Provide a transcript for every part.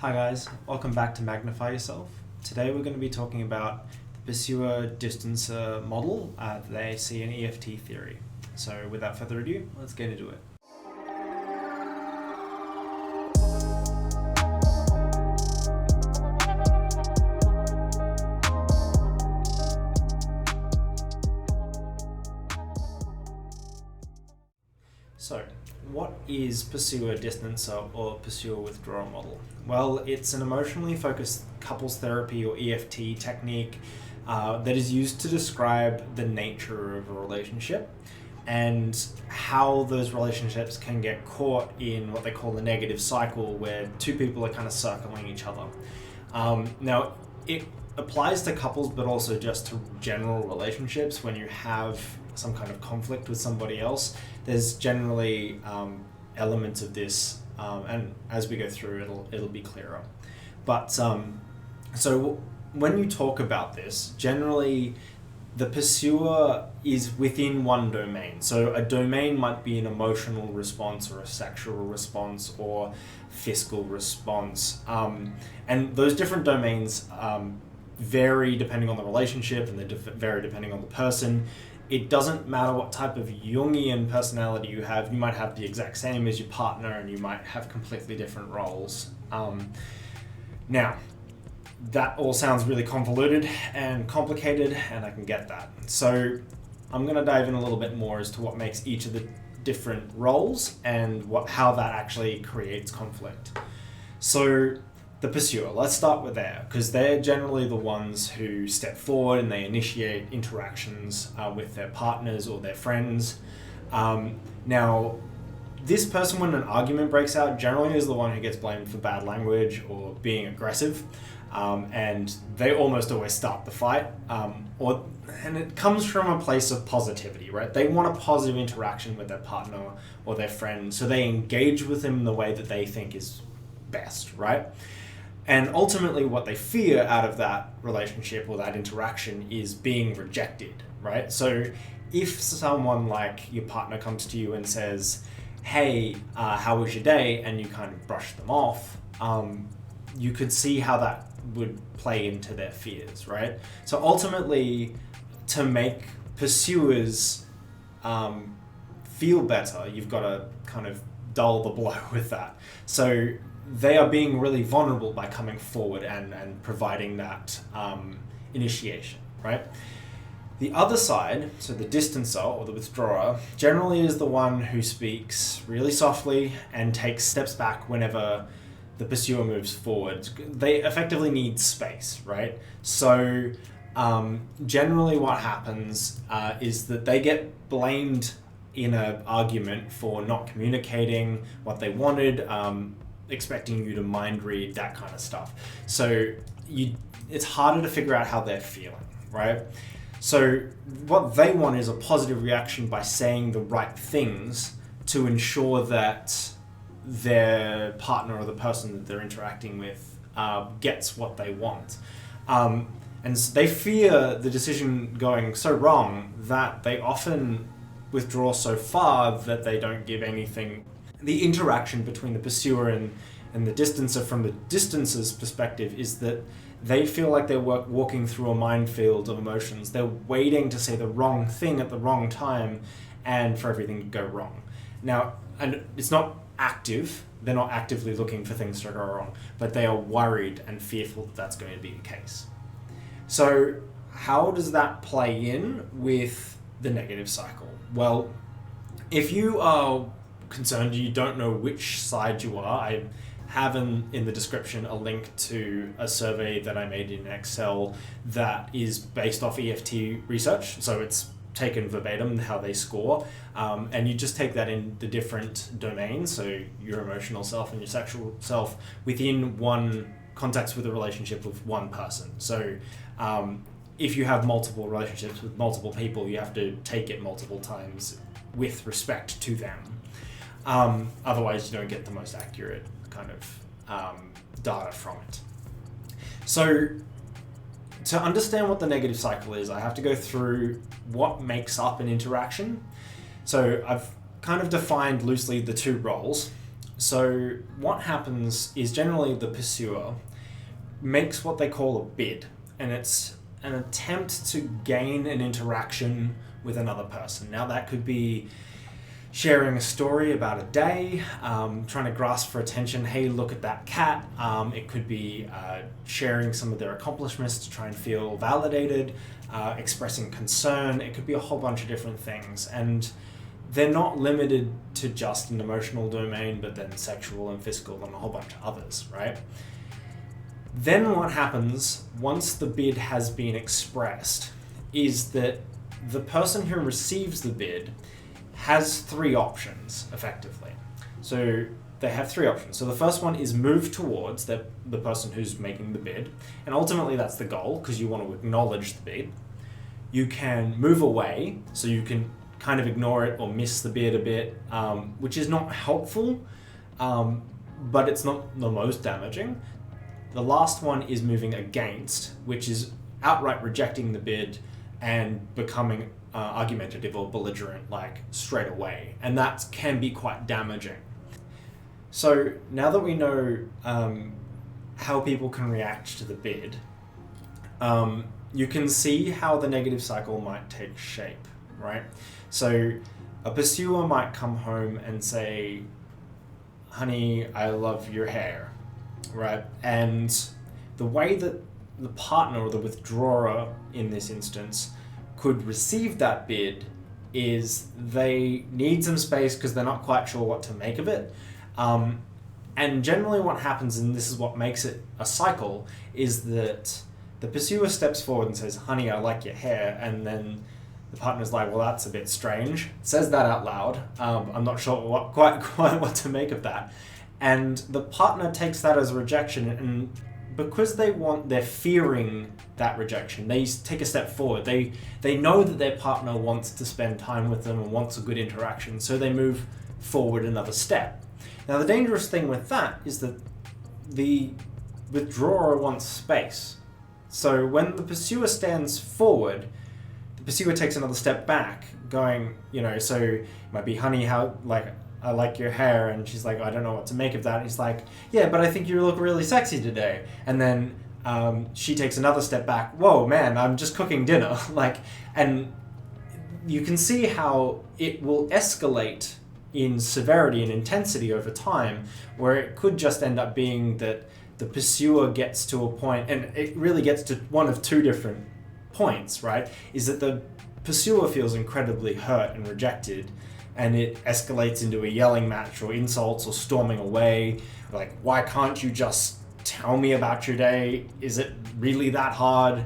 Hi guys, welcome back to Magnify Yourself. Today we're going to be talking about the PursuerDistancer Model, the AC and EFT theory. So without further ado, let's get into it. So, what is PursuerDistancer or Pursuer Withdrawal Model? Well, it's an emotionally focused couples therapy or EFT technique that is used to describe the nature of a relationship and how those relationships can get caught in what they call the negative cycle, where two people are kind of circling each other. Now, it applies to couples, but also just to general relationships. When you have some kind of conflict with somebody else, there's generally elements of this, and as we go through, it'll be clearer. But so when you talk about this, generally the pursuer is within one domain. So a domain might be an emotional response or a sexual response or fiscal response, and those different domains vary depending on the relationship, and they vary depending on the person. It doesn't matter what type of Jungian personality you have. You might have the exact same as your partner, and you might have completely different roles. Now, that all sounds really convoluted and complicated, and I can get that. So I'm going to dive in a little bit more as to what makes each of the different roles and how that actually creates conflict. So the pursuer, let's start with there, because they're generally the ones who step forward and they initiate interactions with their partners or their friends. Now, this person, when an argument breaks out, generally is the one who gets blamed for bad language or being aggressive, and they almost always start the fight. And it comes from a place of positivity, right? They want a positive interaction with their partner or their friend, so they engage with them in the way that they think is best, right? And ultimately what they fear out of that relationship or that interaction is being rejected, right? So if someone like your partner comes to you and says, hey, how was your day? And you kind of brush them off, you could see how that would play into their fears, right? So ultimately, to make pursuers feel better, you've got to kind of dull the blow with that. So they are being really vulnerable by coming forward and providing that initiation, right? The other side, so the distancer or the withdrawer, generally is the one who speaks really softly and takes steps back whenever the pursuer moves forward. They effectively need space, right? So generally what happens is that they get blamed in an argument for not communicating what they wanted, expecting you to mind read, that kind of stuff. So it's harder to figure out how they're feeling, right? So what they want is a positive reaction by saying the right things to ensure that their partner or the person that they're interacting with gets what they want. And so they fear the decision going so wrong that they often withdraw so far that they don't give anything. The interaction between the pursuer and the distancer from the distancer's perspective is that they feel like they're walking through a minefield of emotions. They're waiting to say the wrong thing at the wrong time and for everything to go wrong. Now, and it's not active. They're not actively looking for things to go wrong, but they are worried and fearful that that's going to be the case. So how does that play in with the negative cycle? Well, if you are concerned, you don't know which side you are, I have in the description a link to a survey that I made in Excel that is based off EFT research. So it's taken verbatim how they score, and you just take that in the different domains, so your emotional self and your sexual self, within one context with a relationship with one person. So if you have multiple relationships with multiple people, you have to take it multiple times with respect to them. Otherwise you don't get the most accurate kind of data from it. So to understand what the negative cycle is, I have to go through what makes up an interaction. So I've kind of defined loosely the two roles. So what happens is generally the pursuer makes what they call a bid, and it's an attempt to gain an interaction with another person. Now that could be sharing a story about a day, trying to grasp for attention, hey, look at that cat. It could be sharing some of their accomplishments to try and feel validated, expressing concern. It could be a whole bunch of different things. And they're not limited to just an emotional domain, but then sexual and physical and a whole bunch of others, right? Then what happens once the bid has been expressed is that the person who receives the bid has three options, effectively. So they have three options. So the first one is move towards the person who's making the bid, and ultimately that's the goal, because you want to acknowledge the bid. You can move away, so you can kind of ignore it or miss the bid a bit, which is not helpful, but it's not the most damaging. The last one is moving against, which is outright rejecting the bid and becoming argumentative or belligerent, like straight away, and that can be quite damaging. So now that we know how people can react to the bid, you can see how the negative cycle might take shape, right? So a pursuer might come home and say, honey, I love your hair, right? And the way that the partner or the withdrawer in this instance could receive that bid is they need some space because they're not quite sure what to make of it. And generally what happens, and this is what makes it a cycle, is that the pursuer steps forward and says, honey, I like your hair. And then the partner's like, well, that's a bit strange. Says that out loud. I'm not sure quite what to make of that. And the partner takes that as a rejection, and because they're fearing that rejection, they take a step forward. They know that their partner wants to spend time with them and wants a good interaction, so they move forward another step. Now, the dangerous thing with that is that the withdrawer wants space. So when the pursuer stands forward, the pursuer takes another step back, going, so it might be, honey, I like your hair, and she's like, I don't know what to make of that. And he's like, yeah, but I think you look really sexy today. And then she takes another step back. Whoa, man, I'm just cooking dinner. And you can see how it will escalate in severity and intensity over time, where it could just end up being that the pursuer gets to a point, and it really gets to one of two different points, right? Is that the pursuer feels incredibly hurt and rejected, and it escalates into a yelling match or insults or storming away. Like, why can't you just tell me about your day? Is it really that hard?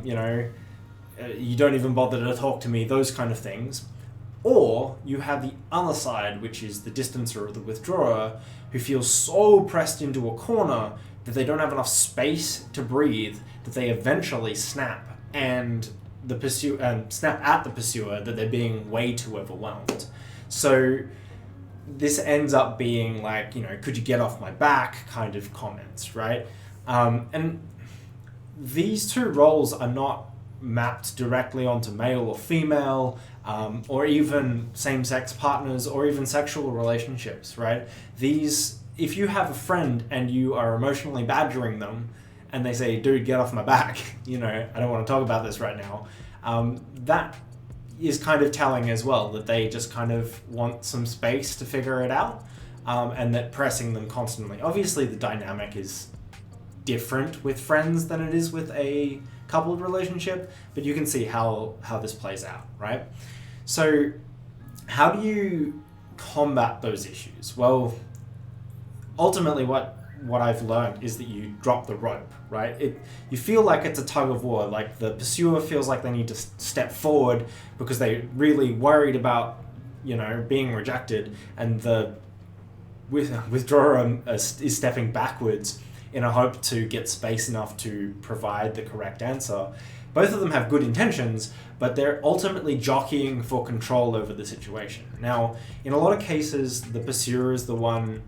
You don't even bother to talk to me, those kind of things. Or you have the other side, which is the distancer or the withdrawer, who feels so pressed into a corner that they don't have enough space to breathe, that they eventually snap and snap at the pursuer, that they're being way too overwhelmed. So this ends up being like, could you get off my back kind of comments, right? And these two roles are not mapped directly onto male or female, or even same-sex partners, or even sexual relationships, right? If you have a friend and you are emotionally badgering them, and they say, dude, get off my back, I don't want to talk about this right now, that is kind of telling as well, that they just kind of want some space to figure it out, and that pressing them constantly. Obviously, the dynamic is different with friends than it is with a coupled relationship, but you can see how this plays out, right? So how do you combat those issues? Well, ultimately what I've learned is that you drop the rope, right? You feel like it's a tug of war, like the pursuer feels like they need to step forward because they're really worried about, being rejected, and the withdrawer is stepping backwards in a hope to get space enough to provide the correct answer. Both of them have good intentions, but they're ultimately jockeying for control over the situation. Now, in a lot of cases, the pursuer is the one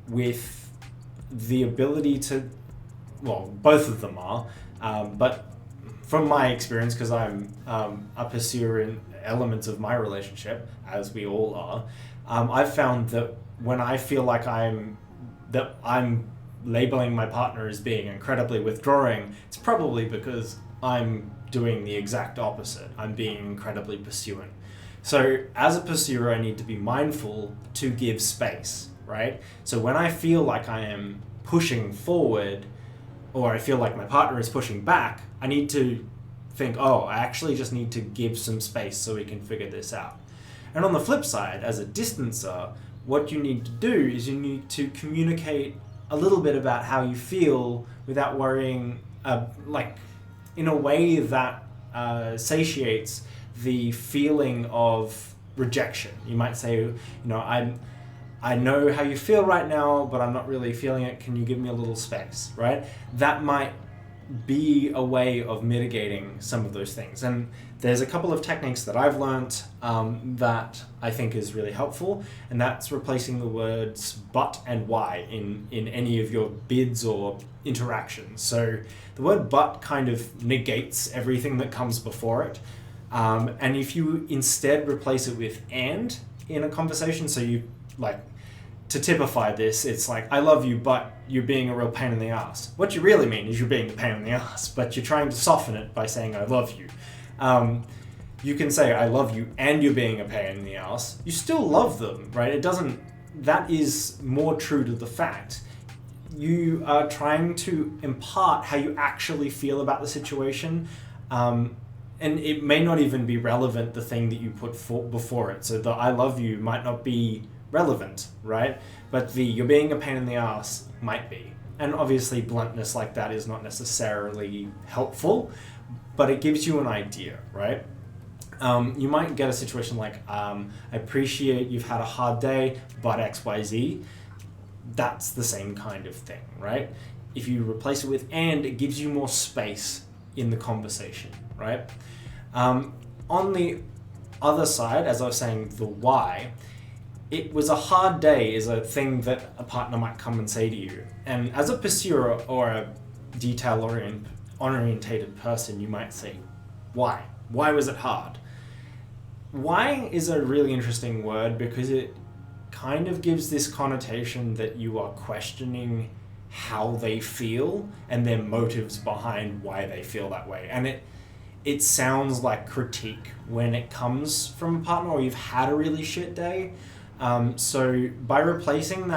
with the ability to, well, both of them are, but from my experience, because I'm a pursuer in elements of my relationship, as we all are, I've found that when I feel like I'm labeling my partner as being incredibly withdrawing, it's probably because I'm doing the exact opposite. I'm being incredibly pursuant. So as a pursuer, I need to be mindful to give space, right? So when I feel like I am pushing forward, or I feel like my partner is pushing back, I need to think, oh, I actually just need to give some space so we can figure this out. And on the flip side, as a distancer, what you need to do is you need to communicate a little bit about how you feel without worrying, in a way that satiates the feeling of rejection. You might say, I know how you feel right now, but I'm not really feeling it. Can you give me a little space, right? That might be a way of mitigating some of those things. And there's a couple of techniques that I've learned that I think is really helpful, and that's replacing the words but and why in any of your bids or interactions. So the word but kind of negates everything that comes before it. And if you instead replace it with and in a conversation, so you to typify this, it's like, I love you, but you're being a real pain in the ass. What you really mean is you're being a pain in the ass, but you're trying to soften it by saying, I love you. You can say, I love you, and you're being a pain in the ass. You still love them, right? That is more true to the fact. You are trying to impart how you actually feel about the situation, and it may not even be relevant, the thing that you put before it. So the I love you might not be relevant, right? But the you're being a pain in the ass might be. And obviously bluntness like that is not necessarily helpful, but it gives you an idea, right? You might get a situation like, I appreciate you've had a hard day, but XYZ. That's the same kind of thing, right? If you replace it with and, it gives you more space in the conversation, right? On the other side, as I was saying, the why, it was a hard day is a thing that a partner might come and say to you. And as a pursuer or a detail-orientated person, you might say, why? Why was it hard? Why is a really interesting word because it kind of gives this connotation that you are questioning how they feel and their motives behind why they feel that way. And it sounds like critique when it comes from a partner or you've had a really shit day. So by replacing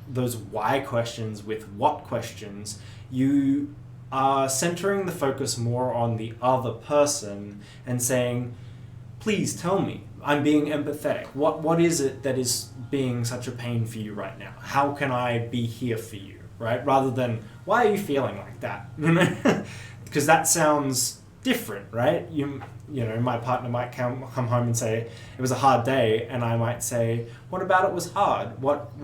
those why questions with what questions, you are centering the focus more on the other person and saying, please tell me, I'm being empathetic. What is it that is being such a pain for you right now? How can I be here for you, right? Rather than, why are you feeling like that? Because that sounds different, right? You know, my partner might come home and say, it was a hard day, and I might say, what about it was hard? What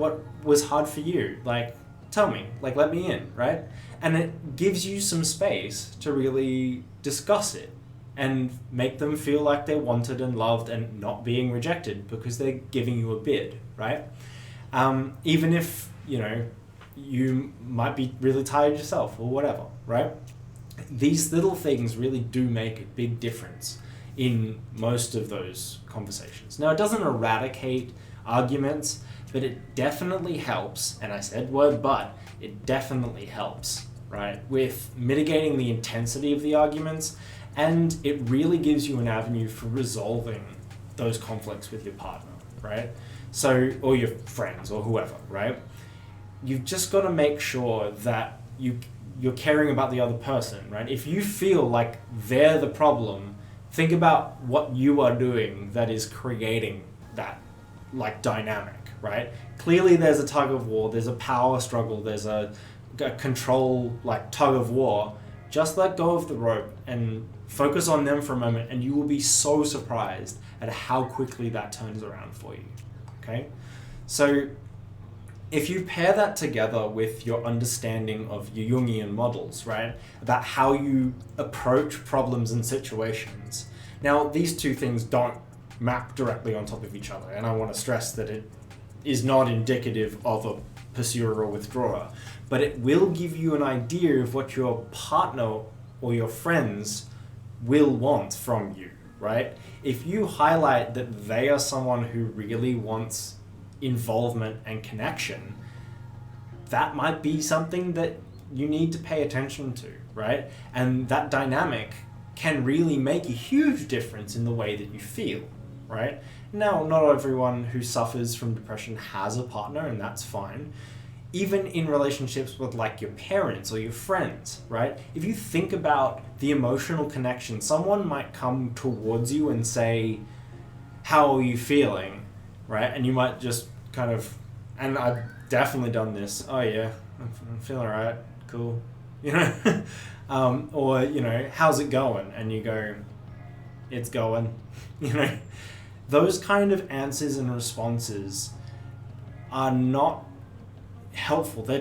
was hard for you? Like, tell me, like, let me in, right? And it gives you some space to really discuss it and make them feel like they're wanted and loved and not being rejected because they're giving you a bid, right? Even if, you might be really tired yourself or whatever, right? These little things really do make a big difference in most of those conversations. Now, it doesn't eradicate arguments, but it definitely helps, and I said word but, it definitely helps, right, with mitigating the intensity of the arguments, and it really gives you an avenue for resolving those conflicts with your partner, right? So, or your friends or whoever, right? You've just got to make sure that you're caring about the other person, right? If you feel like they're the problem, think about what you are doing that is creating that dynamic, right? Clearly there's a tug of war, there's a power struggle, there's a control tug of war. Just let go of the rope and focus on them for a moment, and you will be so surprised at how quickly that turns around for you, okay? So if you pair that together with your understanding of your Jungian models, right, about how you approach problems and situations. Now, these two things don't map directly on top of each other, and I want to stress that it is not indicative of a pursuer or withdrawer, but it will give you an idea of what your partner or your friends will want from you, right? If you highlight that they are someone who really wants involvement and connection, that might be something that you need to pay attention to, right? And that dynamic can really make a huge difference in the way that you feel, right? Now, not everyone who suffers from depression has a partner, and that's fine. Even in relationships with like your parents or your friends, right? If you think about the emotional connection, someone might come towards you and say, how are you feeling, right? And you might just kind of, and I've definitely done this, oh yeah, I'm feeling all right, cool, you know? Or, you know, how's it going? And you go, it's going, you know? Those kind of answers and responses are not helpful. They're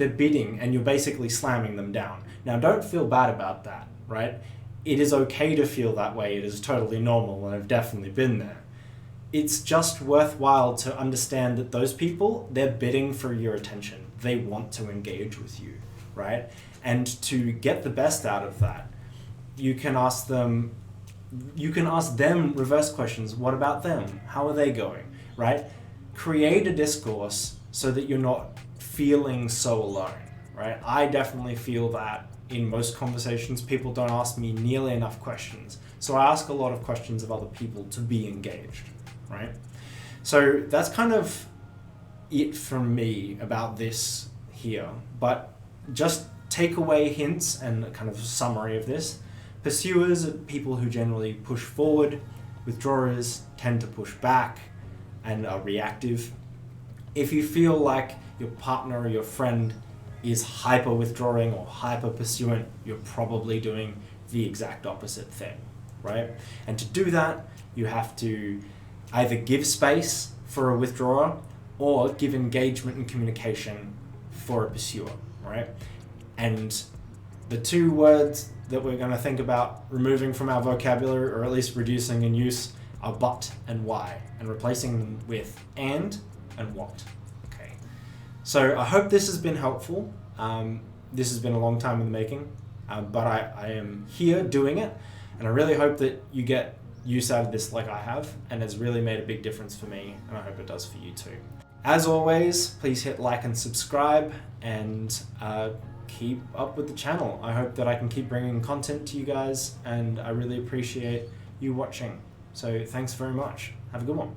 bidding, and you're basically slamming them down. Now, don't feel bad about that, right? It is okay to feel that way. It is totally normal, and I've definitely been there. It's just worthwhile to understand that those people, they're bidding for your attention. They want to engage with you, right? And to get the best out of that, you can ask them reverse questions. What about them? How are they going, right? Create a discourse so that you're not feeling so alone, right? I definitely feel that in most conversations, people don't ask me nearly enough questions. So I ask a lot of questions of other people to be engaged, right? So that's kind of it from me about this here. But just takeaway hints and a kind of summary of this. Pursuers are people who generally push forward. Withdrawers tend to push back and are reactive. If you feel like your partner or your friend is hyper withdrawing or hyper pursuant, you're probably doing the exact opposite thing, right? And to do that, you have to either give space for a withdrawer or give engagement and communication for a pursuer, right? And the two words that we're going to think about removing from our vocabulary, or at least reducing in use, are but and why, and replacing them with and what. Okay. So I hope this has been helpful. This has been a long time in the making, but I am here doing it, and I really hope that you get use out of this like I have, and it's really made a big difference for me, and I hope it does for you too. As always, please hit like and subscribe, and keep up with the channel. I hope that I can keep bringing content to you guys, and I really appreciate you watching. So thanks very much. Have a good one.